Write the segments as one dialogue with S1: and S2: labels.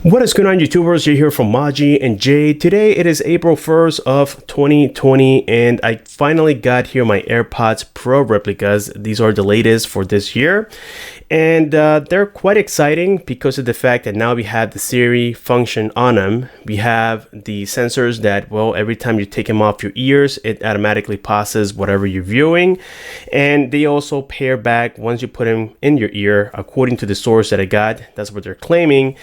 S1: What is going on, YouTubers? You're here from Maji and Jay. Today it is April 1st of 2020 and I finally got here my AirPods Pro replicas. These are the latest for this year and they're quite exciting because of the fact that now we have the Siri function on them. We have the sensors that, well, every time you take them off your ears, it automatically pauses whatever you're viewing, and they also pair back once you put them in your ear, according to the source that I got. That's what they're claiming.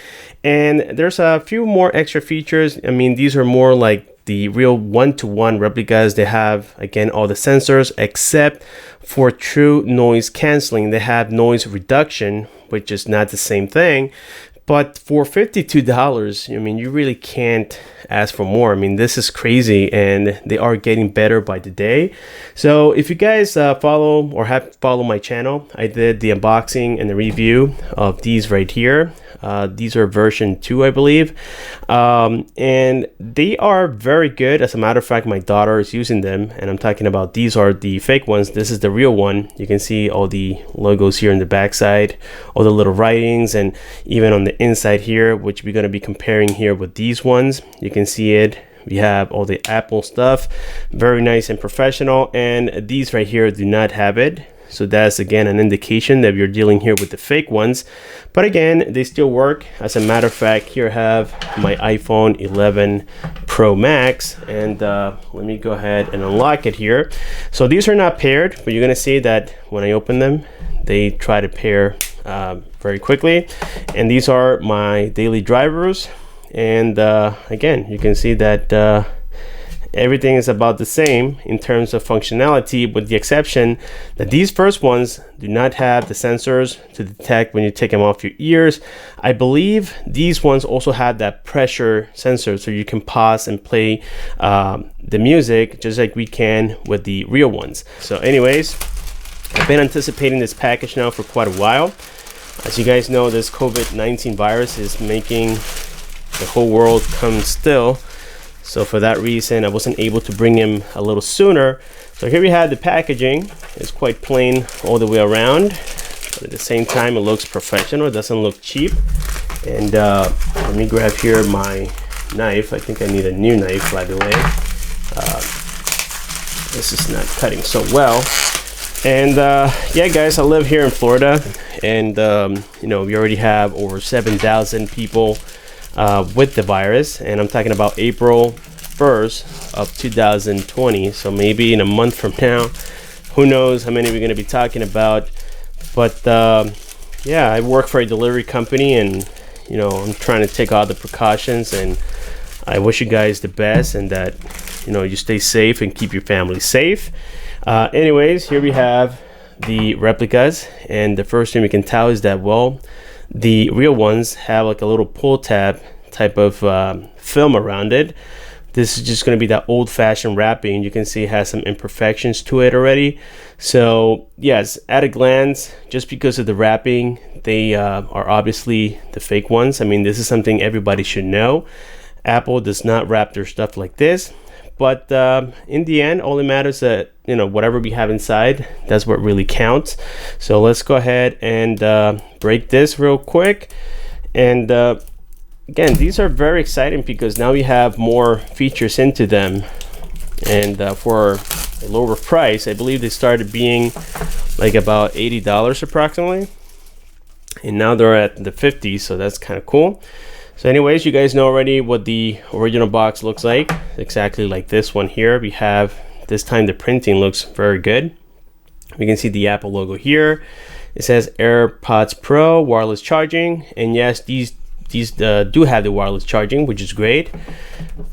S1: And there's a few more extra features. I mean, these are more like the real one-to-one replicas. They have, again, all the sensors except for true noise canceling. They have noise reduction, which is not the same thing. But for $52, I mean, you really can't ask for more. I mean, this is crazy, and they are getting better by the day. So if you guys follow or have followed my channel, I did the unboxing and the review of these right here. These are version 2, I believe, and they are very good. As a matter of fact, my daughter is using them, and I'm talking about these are the fake ones. This is the real one. You can see all the logos here in the backside, all the little writings, and even on the inside here, which we're going to be comparing here with these ones. You can see it. We have all the Apple stuff, very nice and professional, and these right here do not have it. So that's again an indication that we're dealing here with the fake ones, but again, they still work. As a matter of fact, here I have my iPhone 11 Pro Max, and let me go ahead and unlock it here. So these are not paired, but you're gonna see that when I open them, they try to pair very quickly. And these are my daily drivers, and again, you can see that everything is about the same in terms of functionality, with the exception that these first ones do not have the sensors to detect when you take them off your ears. I believe these ones also have that pressure sensor, so you can pause and play the music just like we can with the real ones. So anyways, I've been anticipating this package now for quite a while. As you guys know, this COVID-19 virus is making the whole world come still. So for that reason, I wasn't able to bring him a little sooner. So here we have the packaging. It's quite plain all the way around, but at the same time, it looks professional. It doesn't look cheap. And let me grab here my knife. I think I need a new knife, by the way. This is not cutting so well. And yeah, guys, I live here in Florida, and you know, we already have over 7,000 people with the virus, and I'm talking about April 1st of 2020. So maybe in a month from now, who knows how many we're going to be talking about. But yeah, I work for a delivery company, and you know, I'm trying to take all the precautions, and I wish you guys the best, and that, you know, you stay safe and keep your family safe. Anyways, here we have the replicas, and the first thing we can tell is that, well, the real ones have like a little pull tab type of film around it. This is just going to be that old-fashioned wrapping. You can see it has some imperfections to it already. So yes, at a glance, just because of the wrapping, they are obviously the fake ones. I mean, this is something everybody should know. Apple does not wrap their stuff like this. But in the end, all that matters is that, you know, whatever we have inside, that's what really counts. So let's go ahead and break this real quick. And again, these are very exciting because now we have more features into them. And for a lower price, I believe they started being like about $80 approximately. And now they're at the 50, so that's kind of cool. So anyways, you guys know already what the original box looks like. Exactly like this one here. We have, this time the printing looks very good. We can see the Apple logo here. It says AirPods Pro wireless charging, and yes, these do have the wireless charging, which is great.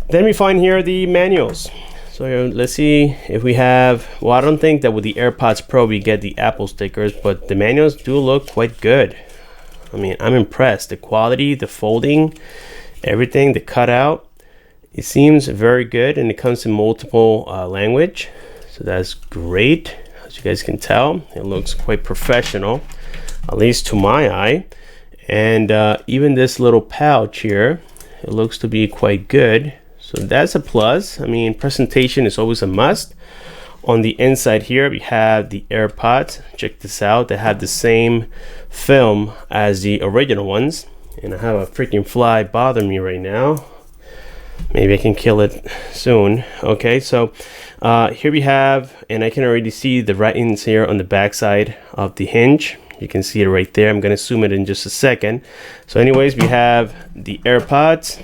S1: Then we find here the manuals. So let's see if we have, well, I don't think that with the AirPods Pro we get the Apple stickers, but the manuals do look quite good. I mean, I'm impressed. The quality, the folding, everything, the cutout, it seems very good, and it comes in multiple language, so that's great. As you guys can tell, it looks quite professional, at least to my eye. And even this little pouch here, it looks to be quite good, so that's a plus. I mean, presentation is always a must. On the inside here, we have the AirPods. Check this out. They have the same film as the original ones. and I have a freaking fly bothering me right now. Maybe I can kill it soon. Okay, so here we have, and I can already see the writings here on the back side of the hinge. You can see it right there. I'm gonna zoom it in just a second. So anyways, we have the AirPods.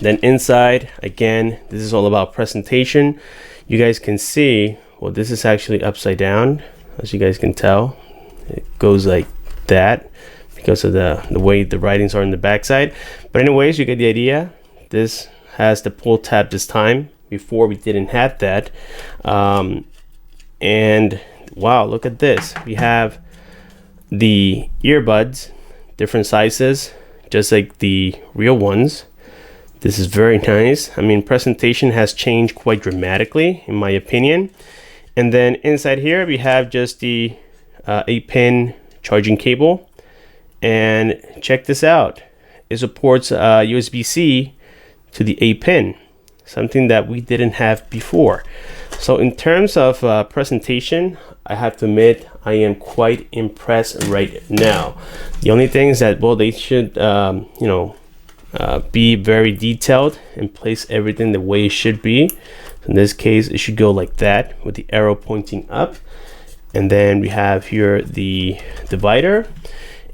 S1: Then inside, again, this is all about presentation. You guys can see, well, this is actually upside down, as you guys can tell. It goes like that because of the way the writings are on the back side. But anyways, you get the idea. This has the pull tab this time. Before we didn't have that. And wow, look at this. We have the earbuds, different sizes, just like the real ones. This is very nice. I mean, presentation has changed quite dramatically, in my opinion. And then inside here, we have just the 8-pin charging cable. And check this out. It supports USB-C to the 8-pin, something that we didn't have before. So in terms of presentation, I have to admit, I am quite impressed right now. The only thing is that, well, they should, be very detailed and place everything the way it should be. In this case, it should go like that with the arrow pointing up. And then we have here the divider,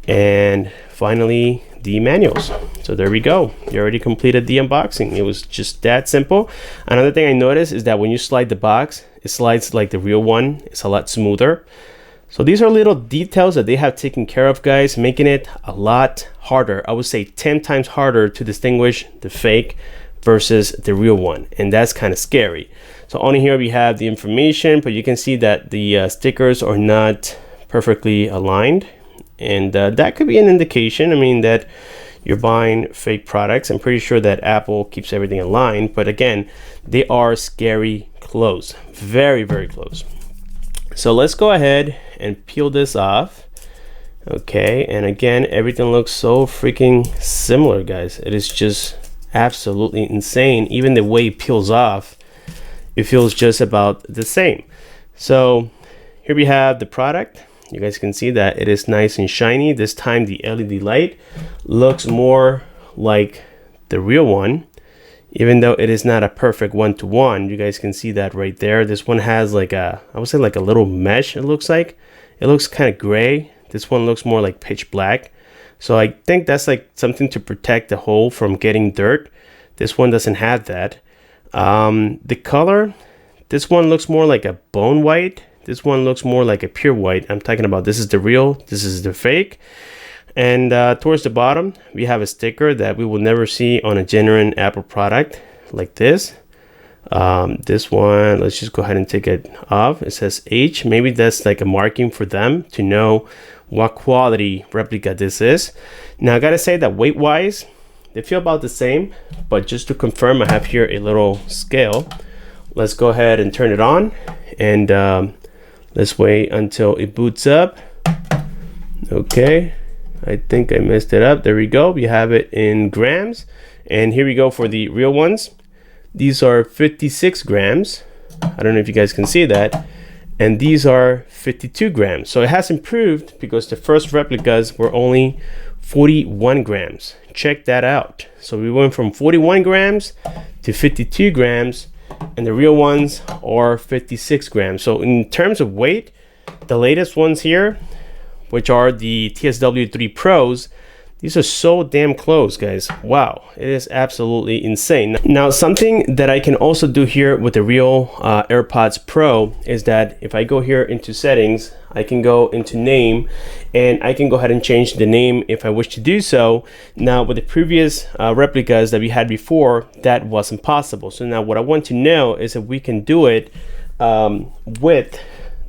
S1: and finally the manuals. So there we go. You already completed the unboxing. It was just that simple. Another thing I noticed is that when you slide the box, it slides like the real one. It's a lot smoother. So these are little details that they have taken care of, guys, making it a lot harder. I would say 10 times harder to distinguish the fake versus the real one. And that's kind of scary. So on here we have the information, but you can see that the stickers are not perfectly aligned. And that could be an indication, I mean, that you're buying fake products. I'm pretty sure that Apple keeps everything aligned, but again, they are scary close, very, very close. So let's go ahead and peel this off. Okay, and again, everything looks so freaking similar, guys. It is just absolutely insane. Even the way it peels off, it feels just about the same. So here we have the product. You guys can see that it is nice and shiny. This time the LED light looks more like the real one, even though it is not a perfect one-to-one. You guys can see that right there. This one has like a, I would say like a little mesh. It looks kind of gray. This one looks more like pitch black. So I think that's like something to protect the hole from getting dirt. This one doesn't have that. The color, this one looks more like a bone white. This one looks more like a pure white. I'm talking about, this is the real, this is the fake. And towards the bottom, we have a sticker that we will never see on a genuine Apple product like this. This one, let's just go ahead and take it off. It says H. Maybe that's like a marking for them to know what quality replica this is. Now I gotta say that weight wise, they feel about the same, but just to confirm, I have here a little scale. Let's go ahead and turn it on, and let's wait until it boots up. Okay, I think I messed it up. There we go. We have it in grams. And here we go for the real ones. These are 56 grams. I don't know if you guys can see that. And these are 52 grams. So it has improved because the first replicas were only 41 grams. Check that out. So we went from 41 grams to 52 grams. And the real ones are 56 grams. So in terms of weight, the latest ones here, which are the TSW3 Pros, these are so damn close, guys. Wow, it is absolutely insane. Now, something that I can also do here with the real AirPods Pro is that if I go here into settings, I can go into name, and I can go ahead and change the name if I wish to do so. Now, with the previous replicas that we had before, that wasn't possible. So now what I want to know is if we can do it with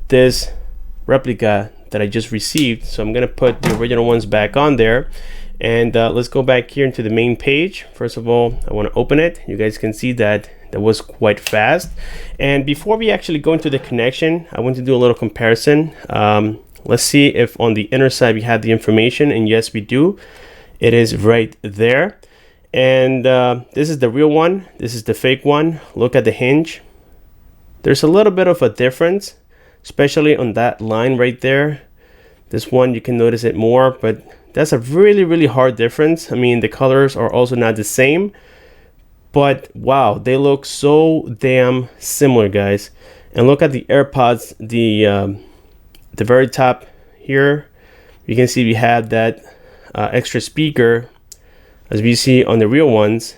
S1: this replica that I just received. So I'm gonna put the original ones back on there. And let's go back here into the main page. First of all, I want to open it. You guys can see that that was quite fast. And before we actually go into the connection, I want to do a little comparison. Let's see if on the inner side we have the information, and yes, we do. It is right there. And this is the real one. This is the fake one. Look at the hinge. There's a little bit of a difference, especially on that line right there. This one, you can notice it more, but That's a really hard difference. I mean, the colors are also not the same, but wow, they look so damn similar, guys. And look at the AirPods, the very top here. You can see we have that extra speaker, as we see on the real ones.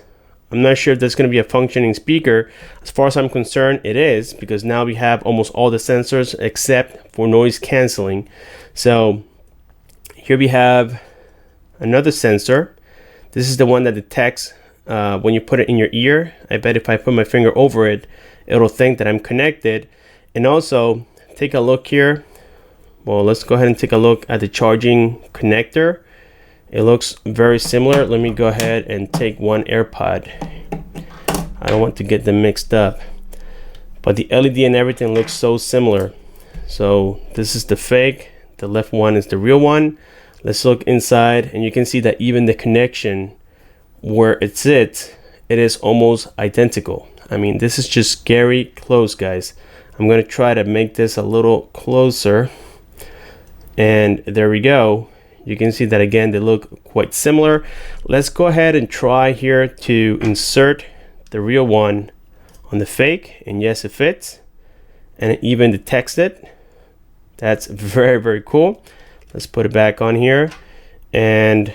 S1: I'm not sure if that's going to be a functioning speaker. As far as I'm concerned, it is, because now we have almost all the sensors except for noise canceling. So here we have another sensor. This is the one that detects when you put it in your ear. I bet if I put my finger over it, it'll think that I'm connected. And also, take a look here. Well, let's go ahead and take a look at the charging connector. It looks very similar. Let me go ahead and take one AirPod. I don't want to get them mixed up, but the LED and everything looks so similar. So this is the fake, the left one is the real one. Let's look inside, and you can see that even the connection where it sits, it is almost identical. I mean, this is just scary close, guys. I'm going to try to make this a little closer, and there we go. You can see that again, they look quite similar. Let's go ahead and try here to insert the real one on the fake, and yes, it fits, and it even detects it. That's very cool. Let's put it back on here, and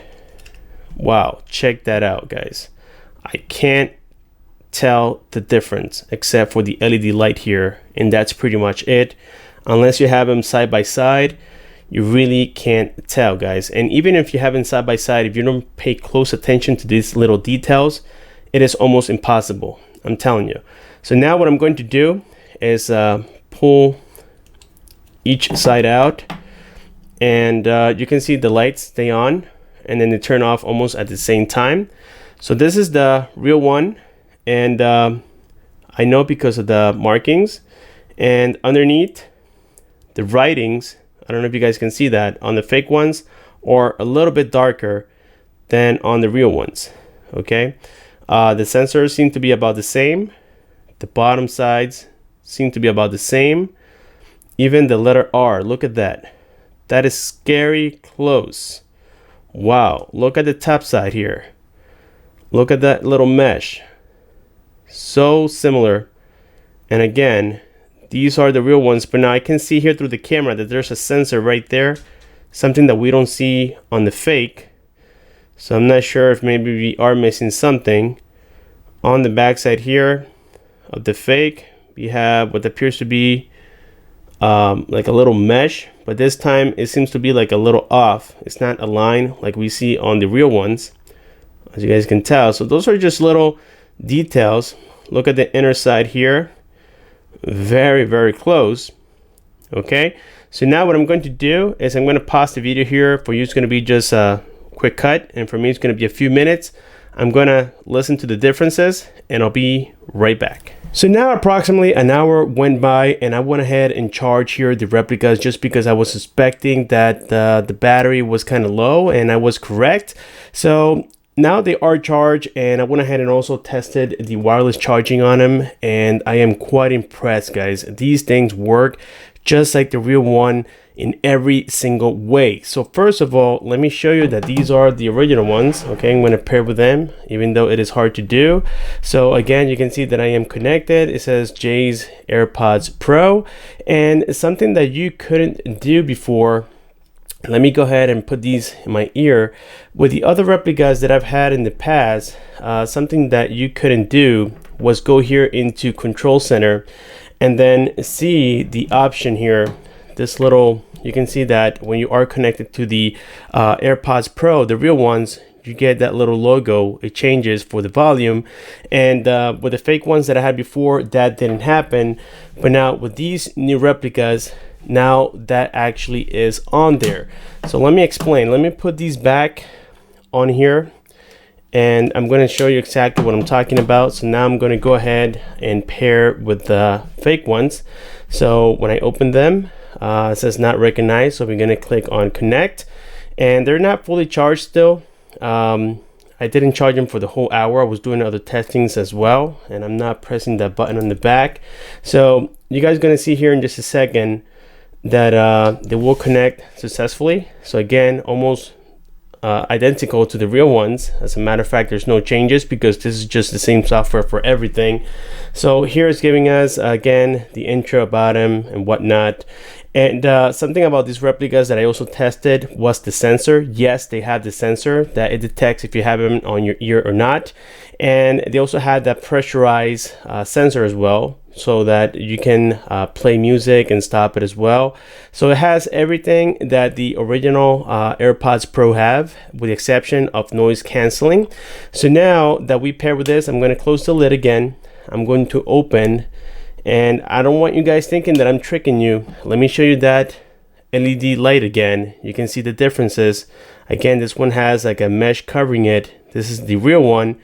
S1: wow, check that out, guys. I can't tell the difference except for the LED light here, and that's pretty much it. Unless you have them side by side, you really can't tell, guys. And even if you have them side by side, if you don't pay close attention to these little details, it is almost impossible, I'm telling you. So now what I'm going to do is pull each side out, and you can see the lights stay on and then they turn off almost at the same time. So this is the real one, and I know because of the markings, and underneath the writings, I don't know if you guys can see that, on the fake ones or a little bit darker than on the real ones. Okay, the sensors seem to be about the same. The bottom sides seem to be about the same. Even the letter R, look at that. That is scary close. Wow, look at the top side here. Look at that little mesh. So similar. And again, these are the real ones, but now I can see here through the camera that there's a sensor right there, something that we don't see on the fake. So I'm not sure if maybe we are missing something. On the back side here of the fake, we have what appears to be like a little mesh, but this time it seems to be like a little off. It's not aligned like we see on the real ones, as you guys can tell. So those are just little details. Look at the inner side here. Very close. Okay, so now what I'm going to do is I'm going to pause the video here. For you, it's going to be just a quick cut, and for me, it's going to be a few minutes. I'm going to listen to the differences, and I'll be right back. So now approximately an hour went by, and I went ahead and charged here the replicas just because I was suspecting that the battery was kind of low, and I was correct. So now they are charged, and I went ahead and also tested the wireless charging on them, and I am quite impressed, guys. These things work just like the real one in every single way. So first of all, let me show you that these are the original ones. Okay, I'm going to pair with them, even though it is hard to do. So again, you can see that I am connected. It says Jay's AirPods Pro, and something that you couldn't do before. Let me go ahead and put these in my ear. With the other replicas that I've had in the past, something that you couldn't do was go here into Control Center and then see the option here. This little, you can see that when you are connected to the AirPods Pro, the real ones, you get that little logo. It changes for the volume, and with the fake ones that I had before, that didn't happen. But now with these new replicas, now that actually is on there. So let me explain. Let me put these back on here, and I'm going to show you exactly what I'm talking about. So now I'm going to go ahead and pair with the fake ones. So when I open them, it says not recognized, so we're going to click on connect, and they're not fully charged still. I didn't charge them for the whole hour. I was doing other testings as well, and I'm not pressing that button on the back. So you guys are going to see here in just a second that they will connect successfully. So again, almost identical to the real ones. As a matter of fact, there's no changes because this is just the same software for everything. So here it's giving us again the intro about them and whatnot. And something about these replicas that I also tested was the sensor. Yes, they have the sensor that it detects if you have them on your ear or not. And they also had that pressurized sensor as well, so that you can play music and stop it as well. So it has everything that the original AirPods Pro have, with the exception of noise canceling. So now that we pair with this, I'm going to close the lid again. I'm going to open, and I don't want you guys thinking that I'm tricking you. Let me show you that LED light again. You can see the differences. Again, this one has like a mesh covering it. This is the real one,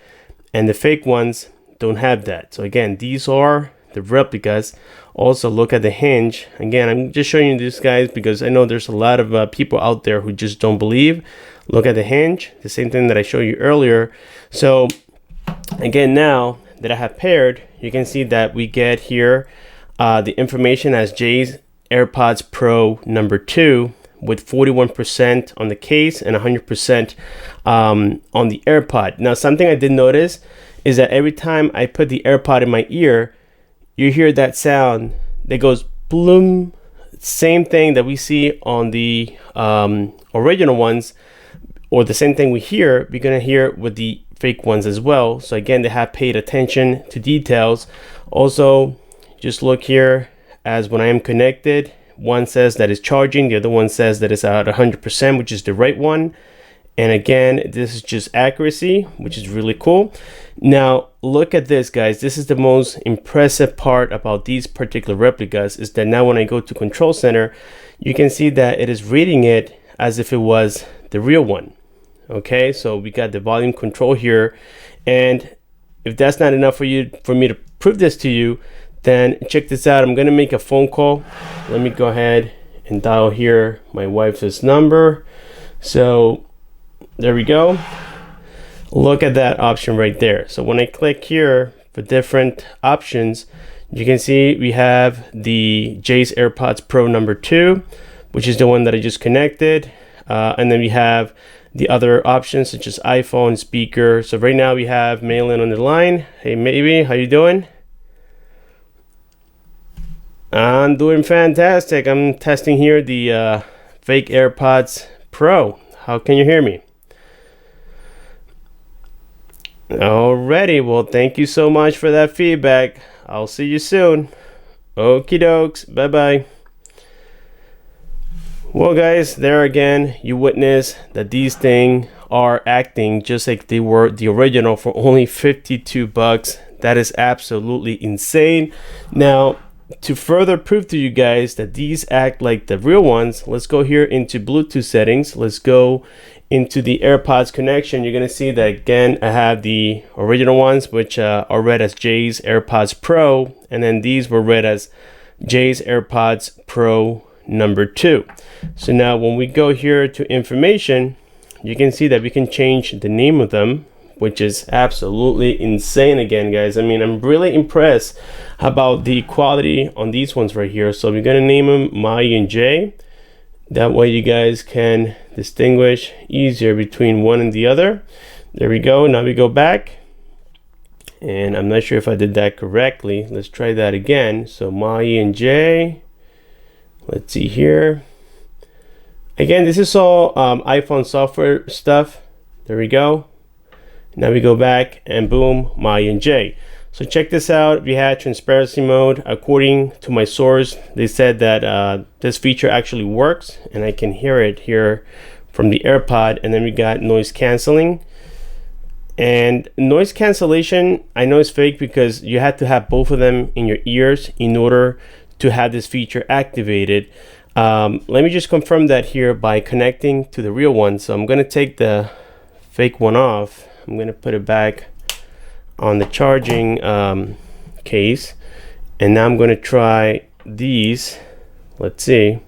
S1: and the fake ones don't have that. So again, these are the replicas. Also, look at the hinge. Again, I'm just showing you this, guys, because I know there's a lot of people out there who just don't believe. Look at the hinge, the same thing that I showed you earlier. So again, now that I have paired, you can see that we get here the information as Jay's AirPods Pro number 2, with 41% on the case and 100% on the AirPod. Now, something I did notice is that every time I put the AirPod in my ear, you hear that sound that goes bloom. Same thing that we see on the original ones, or the same thing we hear, we're gonna hear with the fake ones as well. So again, they have paid attention to details. Also, just look here, as when I am connected, one says that it's charging, the other one says that it's at 100%, which is the right one. And again, this is just accuracy, which is really cool. Now, look at this, guys. This is the most impressive part about these particular replicas, is that now when I go to Control Center, you can see that it is reading it as if it was the real one. Okay, so we got the volume control here. And if that's not enough for me to prove this to you, then check this out. I'm gonna make a phone call. Let me go ahead and dial here my wife's number. So there we go. Look at that option right there. So when I click here for different options, you can see we have the Jay's AirPods Pro number 2, which is the one that I just connected. And then we have the other options such as iPhone, speaker. So right now we have Maylin on the line. Hey, maybe, how you doing? I'm doing fantastic. I'm testing here the fake AirPods Pro. How can you hear me? Alrighty, well, thank you so much for that feedback. I'll see you soon. Okie dokes, bye bye. Well, guys, there again, you witness that these things are acting just like they were the original for only 52 bucks. That is absolutely insane. Now, to further prove to you guys that these act like the real ones, let's go here into Bluetooth settings. Let's go into the AirPods connection. You're going to see that again, I have the original ones, which are read as Jay's AirPods Pro, and then these were read as Jay's AirPods Pro number 2. So now when we go here to information, you can see that we can change the name of them, which is absolutely insane again, guys. I mean, I'm really impressed about the quality on these ones right here. So we're gonna name them Mai and Jay. That way you guys can distinguish easier between one and the other. There we go. Now we go back, and I'm not sure if I did that correctly. Let's try that again. So Mai and Jay. Let's see here. Again, this is all iPhone software stuff. There we go. Now we go back, and boom, Mai and Jay. So check this out. We had transparency mode. According to my source, they said that this feature actually works, and I can hear it here from the AirPod. And then we got noise canceling. And noise cancellation, I know it's fake because you had to have both of them in your ears in order to have this feature activated. Let me just confirm that here by connecting to the real one. So I'm going to take the fake one off. I'm going to put it back on the charging case, and now I'm going to try these. Let's see.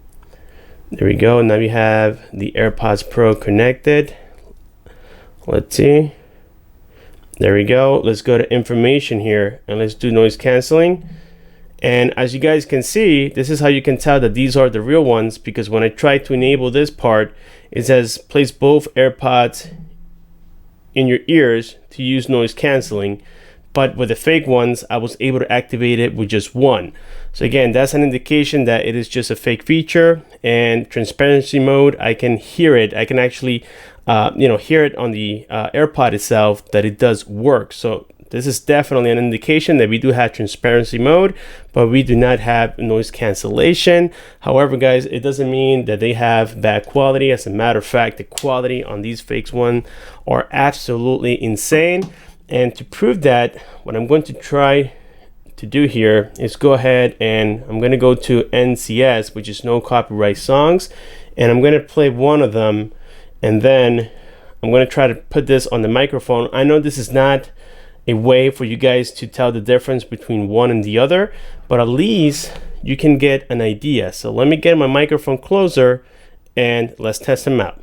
S1: There we go. Now we have the AirPods Pro connected. Let's see. There we go. Let's go to information here, and let's do noise canceling. And as you guys can see, this is how you can tell that these are the real ones, because when I try to enable this part, it says place both AirPods in your ears to use noise canceling. But with the fake ones, I was able to activate it with just one. So again, that's an indication that it is just a fake feature. And transparency mode, I can hear it. I can actually hear it on the AirPod itself that it does work. So this is definitely an indication that we do have transparency mode, but we do not have noise cancellation. However, guys, it doesn't mean that they have bad quality. As a matter of fact, the quality on these fakes one are absolutely insane. And to prove that, what I'm going to try to do here is go ahead and I'm going to go to NCS, which is no copyright songs, and I'm going to play one of them, and then I'm going to try to put this on the microphone. I know this is not a way for you guys to tell the difference between one and the other, but at least you can get an idea. So let me get my microphone closer and let's test them out.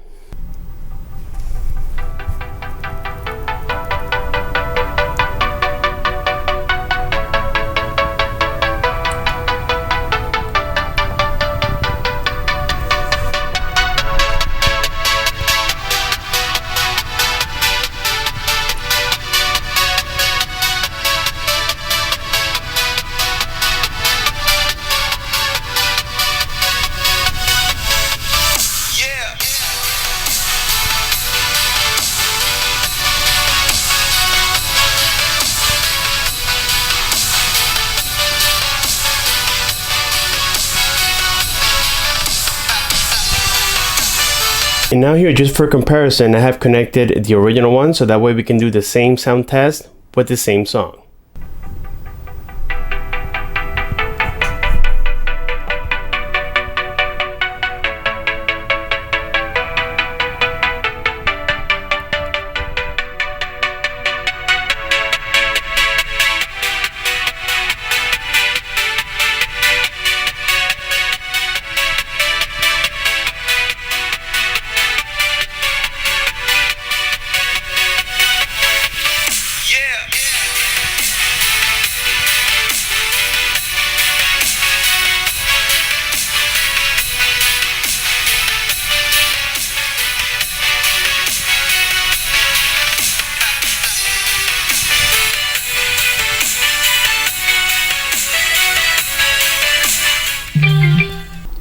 S1: And now here, just for comparison, I have connected the original one, so that way we can do the same sound test with the same song.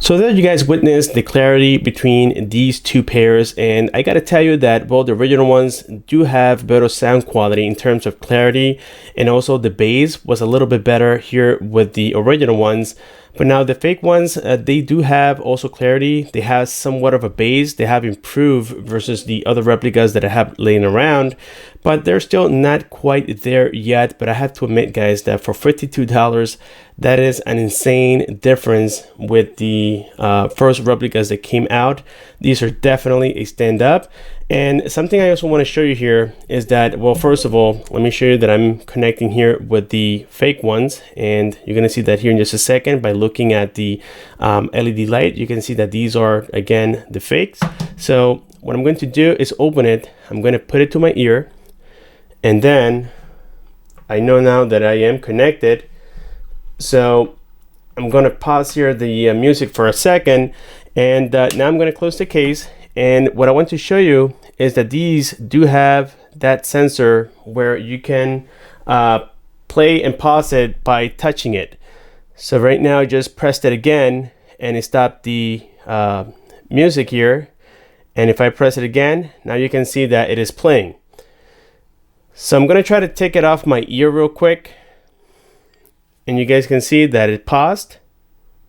S1: So there you guys witnessed the clarity between these two pairs, and I gotta tell you that, well, the original ones do have better sound quality in terms of clarity, and also the bass was a little bit better here with the original ones. But now the fake ones, they do have also clarity. They have somewhat of a bass. They have improved versus the other replicas that I have laying around, but they're still not quite there yet. But I have to admit, guys, that for $52, that is an insane difference with the first replicas that came out. These are definitely a stand up. And something I also want to show you here is that, well, first of all, let me show you that I'm connecting here with the fake ones, and you're going to see that here in just a second by looking at the LED light. You can see that these are, again, the fakes. So what I'm going to do is open it. I'm going to put it to my ear, and then I know now that I am connected. So I'm going to pause here the music for a second, and now I'm going to close the case. And what I want to show you is that these do have that sensor where you can play and pause it by touching it. So right now I just pressed it again and it stopped the music here. And if I press it again, now you can see that it is playing. So I'm going to try to take it off my ear real quick. And you guys can see that it paused.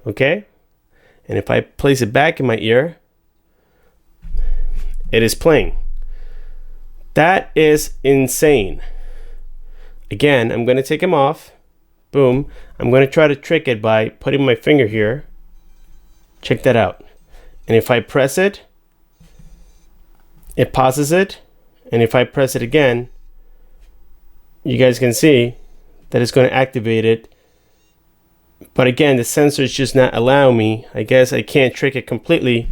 S1: Okay. And if I place it back in my ear, it is playing. That is insane. Again, I'm going to take them off. Boom. I'm going to try to trick it by putting my finger here. Check that out. And if I press it, it pauses it. And if I press it again, you guys can see that it's going to activate it. But again, the sensor is just not allowing me. I guess I can't trick it completely.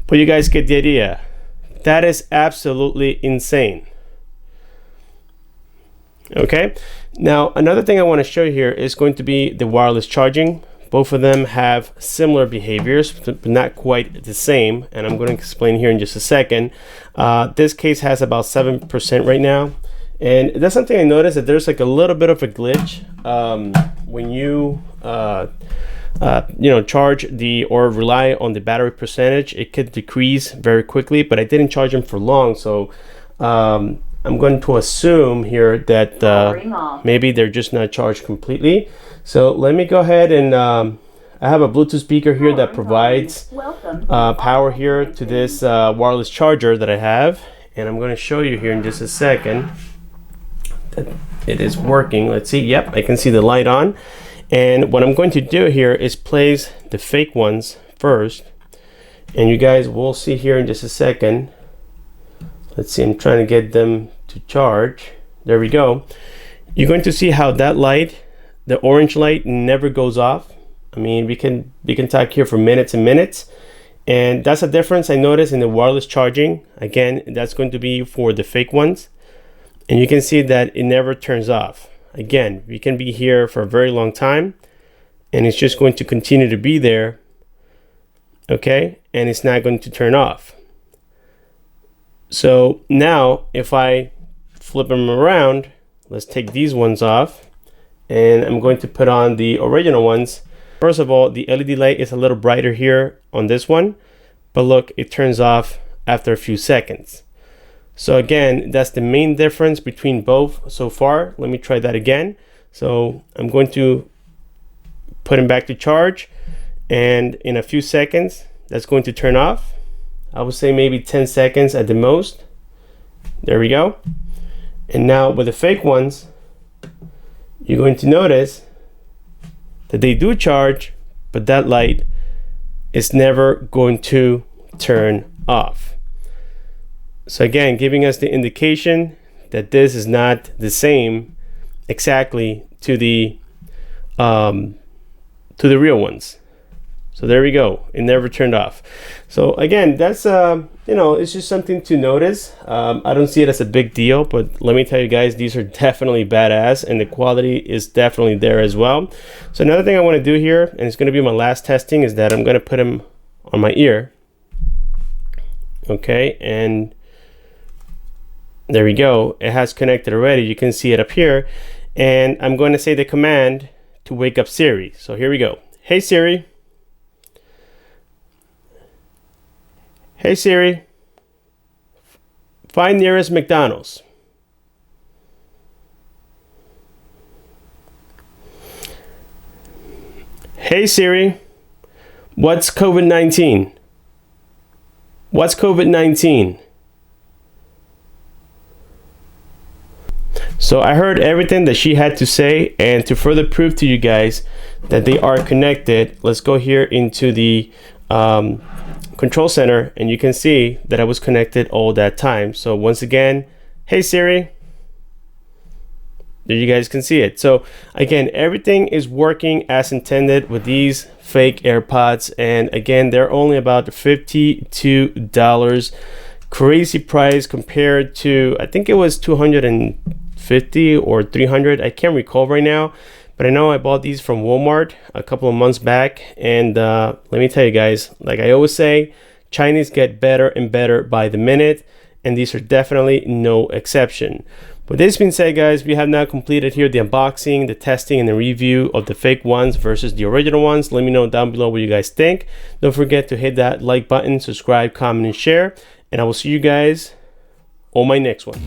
S1: But you guys get the idea. That is absolutely insane. Okay, now another thing I want to show you here is going to be the wireless charging. Both of them have similar behaviors, but not quite the same, and I'm going to explain here in just a second. This case has about 7% right now, and that's something I noticed, that there's like a little bit of a glitch when you charge or rely on the battery percentage. It could decrease very quickly, but I didn't charge them for long, so I'm going to assume here that maybe they're just not charged completely. So let me go ahead and I have a Bluetooth speaker here that provides power here to this wireless charger that I have, and I'm going to show you here in just a second that it is working. Let's see. Yep, I can see the light on. And what I'm going to do here is place the fake ones first, and you guys will see here in just a second. Let's see, I'm trying to get them to charge. There we go. You're going to see how that light, the orange light, never goes off. I mean, we can talk here for minutes and minutes, and that's a difference I noticed in the wireless charging. Again, that's going to be for the fake ones, and you can see that it never turns off. Again, we can be here for a very long time, and it's just going to continue to be there, okay, and it's not going to turn off. So now if I flip them around, let's take these ones off, and I'm going to put on the original ones. First of all, the LED light is a little brighter here on this one, but look, it turns off after a few seconds. So again, that's the main difference between both so far. Let me try that again. So I'm going to put them back to charge, and in a few seconds that's going to turn off. I would say maybe 10 seconds at the most. There we go. And now with the fake ones, you're going to notice that they do charge, but that light is never going to turn off. So again, giving us the indication that this is not the same exactly to the real ones. So there we go. It never turned off. So again, that's it's just something to notice. I don't see it as a big deal, but let me tell you guys, these are definitely badass, and the quality is definitely there as well. So another thing I want to do here, and it's going to be my last testing, is that I'm going to put them on my ear. Okay, and there we go. It has connected already. You can see it up here, and I'm going to say the command to wake up Siri. So here we go. Hey Siri. Hey Siri, find nearest McDonald's. Hey Siri, what's COVID-19? What's COVID-19? So I heard everything that she had to say, and to further prove to you guys that they are connected, let's go here into the control center, and you can see that I was connected all that time. So once again, hey Siri, there you guys can see it. So again, everything is working as intended with these fake AirPods, and again, they're only about $52. Crazy price compared to, I think it was 250 or 300, I can't recall right now. But I know I bought these from Walmart a couple of months back, and let me tell you guys, like I always say, Chinese get better and better by the minute, and these are definitely no exception. With this being said, guys, we have now completed here the unboxing, the testing, and the review of the fake ones versus the original ones. Let me know down below what you guys think. Don't forget to hit that like button, subscribe, comment, and share, and I will see you guys on my next one.